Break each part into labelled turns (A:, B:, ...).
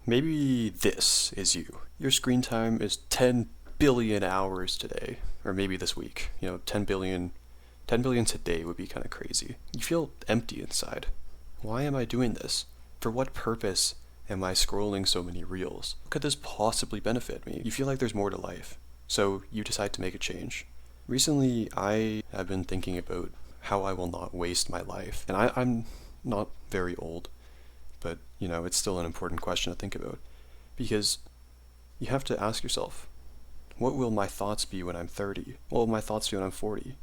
A: Maybe this is you. Your screen time is 10 billion hours today, or maybe this week. 10 billion today would be kind of crazy. You feel empty inside. Why am I doing this? For what purpose am I scrolling so many reels? How could this possibly benefit me? You feel like there's more to life, so you decide to make a change. Recently, I have been thinking about how I will not waste my life. And I'm not very old, but it's still an important question to think about. Because you have to ask yourself, what will my thoughts be when I'm 30? What will my thoughts be when I'm 40?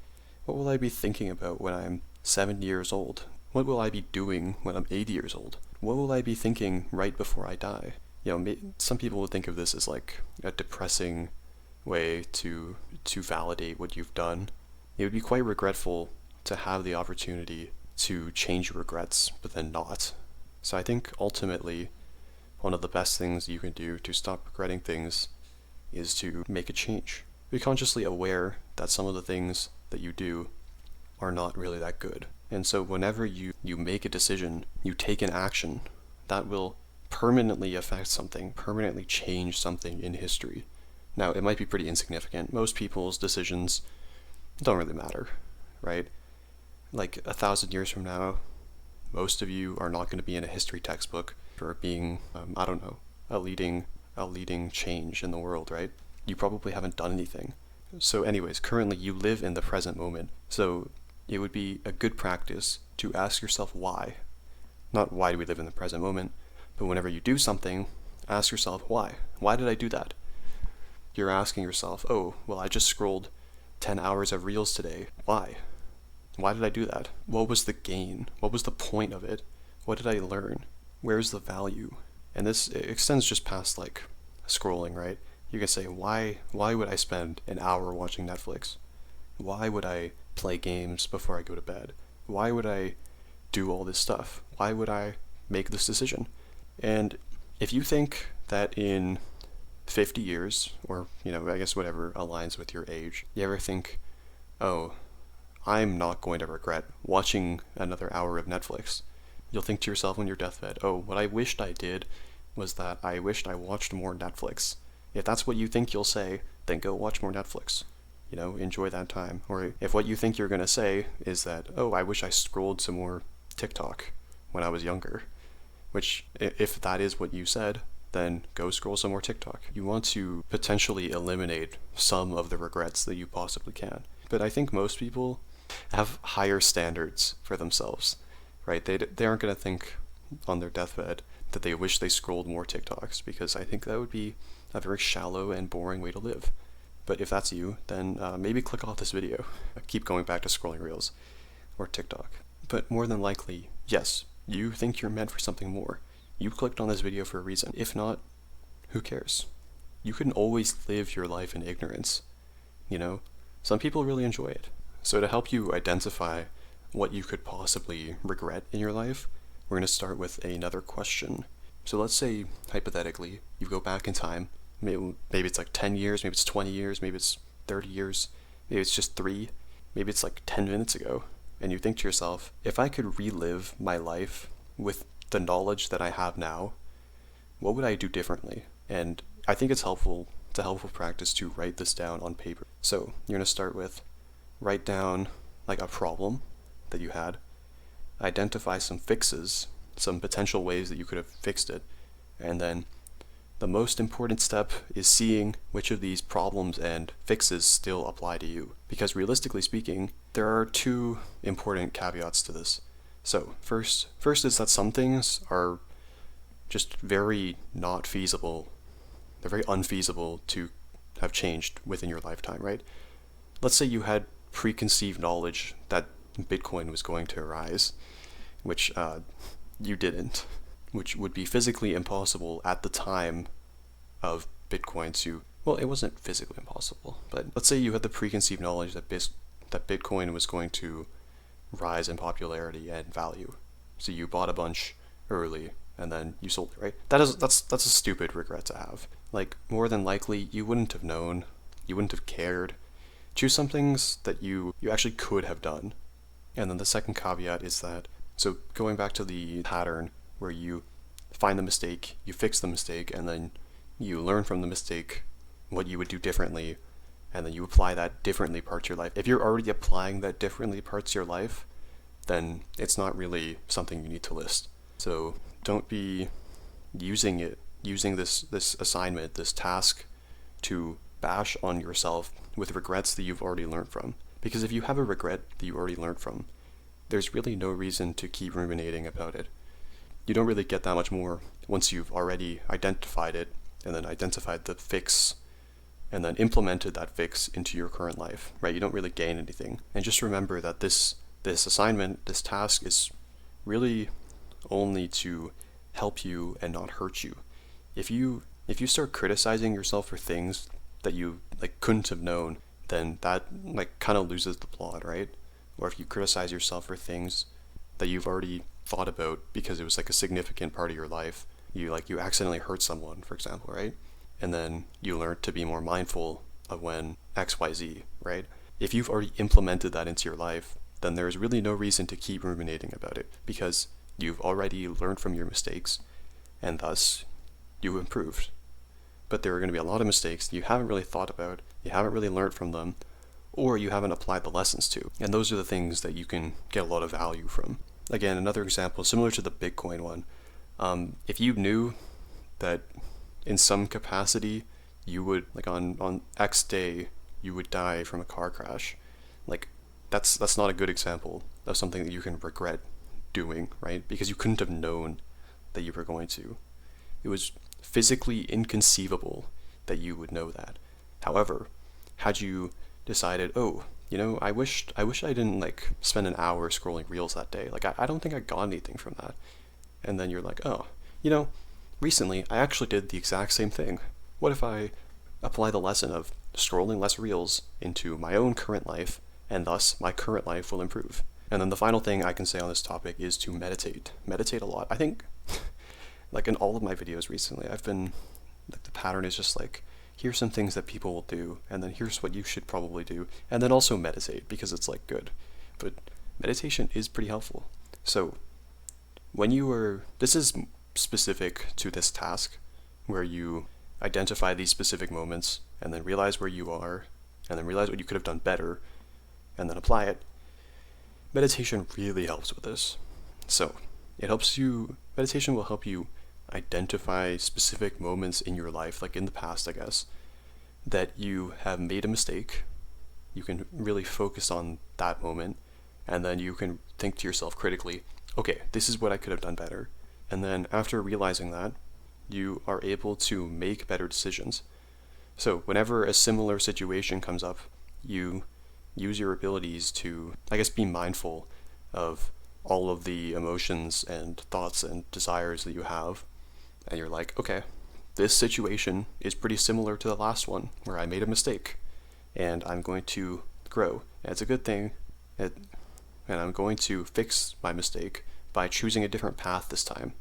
A: What will I be thinking about when I'm 70 years old? What will I be doing when I'm 80 years old? What will I be thinking right before I die? Some people would think of this as like a depressing way to validate what you've done. It would be quite regretful to have the opportunity to change your regrets, but then not. So I think ultimately, one of the best things you can do to stop regretting things is to make a change. Be consciously aware that some of the things that you do are not really that good. And so whenever you make a decision, you take an action, that will permanently affect something, permanently change something in history. Now, it might be pretty insignificant. Most people's decisions don't really matter, right? Like 1,000 years from now, most of you are not going to be in a history textbook for being, I don't know, a leading change in the world, right? You probably haven't done anything. So anyways, currently you live in the present moment. So it would be a good practice to ask yourself why. Not why do we live in the present moment, but whenever you do something, ask yourself why. Why did I do that? You're asking yourself, oh, well, I just scrolled 10 hours of reels today. Why? Why did I do that? What was the gain? What was the point of it? What did I learn? Where's the value? And this extends just past like scrolling, right? You can say, why would I spend an hour watching Netflix? Why would I play games before I go to bed? Why would I do all this stuff? Why would I make this decision? And if you think that in 50 years, or, I guess whatever aligns with your age, you ever think, oh, I'm not going to regret watching another hour of Netflix. You'll think to yourself on your deathbed, oh, what I wished I did was that I wished I watched more Netflix. If that's what you think you'll say, then go watch more Netflix. Enjoy that time. Or if what you think you're going to say is that, oh, I wish I scrolled some more TikTok when I was younger, which, if that is what you said, then go scroll some more TikTok. You want to potentially eliminate some of the regrets that you possibly can. But I think most people have higher standards for themselves, right? They aren't going to think on their deathbed that they wish they scrolled more TikToks, because I think that would be a very shallow and boring way to live. But if that's you, then maybe click off this video. Keep going back to scrolling reels or TikTok. But more than likely, yes, you think you're meant for something more. You clicked on this video for a reason. If not, who cares? You can always live your life in ignorance. Some people really enjoy it. So to help you identify what you could possibly regret in your life, we're going to start with another question. So let's say, hypothetically, you go back in time. Maybe it's like 10 years, maybe it's 20 years, maybe it's 30 years, maybe it's just 3, maybe it's like 10 minutes ago. And you think to yourself, if I could relive my life with the knowledge that I have now, what would I do differently? And I think it's helpful practice to write this down on paper. So you're going to start with, write down like a problem that you had, identify some fixes, some potential ways that you could have fixed it, and then the most important step is seeing which of these problems and fixes still apply to you. Because realistically speaking, there are 2 important caveats to this. So first is that some things are just very not feasible. They're very unfeasible to have changed within your lifetime, right? Let's say you had preconceived knowledge that Bitcoin was going to rise, which you didn't, which would be physically impossible at the time of Bitcoin to, well, it wasn't physically impossible, but let's say you had the preconceived knowledge that Bitcoin was going to rise in popularity and value. So you bought a bunch early and then you sold it, right? That's a stupid regret to have. Like, more than likely, you wouldn't have known, you wouldn't have cared. Choose some things that you actually could have done. And then the second caveat is that, so going back to the pattern where you find the mistake, you fix the mistake, and then you learn from the mistake what you would do differently, and then you apply that differently part to your life. If you're already applying that differently parts to your life, then it's not really something you need to list. So don't be using this assignment, this task, to bash on yourself with regrets that you've already learned from. Because if you have a regret that you already learned from, there's really no reason to keep ruminating about it. You don't really get that much more once you've already identified it, and then identified the fix, and then implemented that fix into your current life, right? You don't really gain anything. And just remember that this assignment, this task, is really only to help you and not hurt you. If you start criticizing yourself for things that you couldn't have known, then that kind of loses the plot, right? Or if you criticize yourself for things that you've already thought about because it was a significant part of your life, you accidentally hurt someone, for example, right? And then you learn to be more mindful of when XYZ, right? If you've already implemented that into your life, then there's really no reason to keep ruminating about it, because you've already learned from your mistakes, and thus you've improved. But there are going to be a lot of mistakes you haven't really thought about, you haven't really learned from them, or you haven't applied the lessons to. And those are the things that you can get a lot of value from. Again, another example similar to the Bitcoin one. If you knew that in some capacity you would, on X day, you would die from a car crash, that's not a good example of something that you can regret doing, right? Because you couldn't have known that you were going to. It was physically inconceivable that you would know that. However, had you decided, I wish I didn't spend an hour scrolling reels that day. I don't think I got anything from that. And then you're like, recently I actually did the exact same thing. What if I apply the lesson of scrolling less reels into my own current life, and thus my current life will improve? And then the final thing I can say on this topic is to meditate. Meditate a lot. I think, in all of my videos recently, I've been, the pattern is just here's some things that people will do, and then here's what you should probably do, and then also meditate, because it's good. But meditation is pretty helpful. So this is specific to this task, where you identify these specific moments, and then realize where you are, and then realize what you could have done better, and then apply it. Meditation really helps with this. So meditation will help you identify specific moments in your life, in the past, I guess, that you have made a mistake. You can really focus on that moment, and then you can think to yourself critically, okay, this is what I could have done better. And then after realizing that, you are able to make better decisions. So whenever a similar situation comes up, you use your abilities to, be mindful of all of the emotions and thoughts and desires that you have. And you're okay, this situation is pretty similar to the last one where I made a mistake, and I'm going to grow. And it's a good thing, and I'm going to fix my mistake by choosing a different path this time.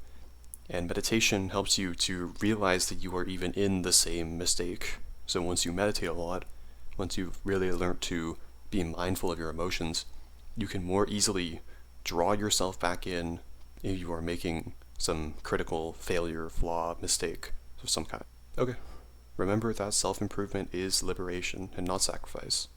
A: And meditation helps you to realize that you are even in the same mistake. So once you meditate a lot, once you've really learned to be mindful of your emotions, you can more easily draw yourself back in if you are making some critical failure, flaw, mistake of some kind. Okay. Remember that self-improvement is liberation and not sacrifice.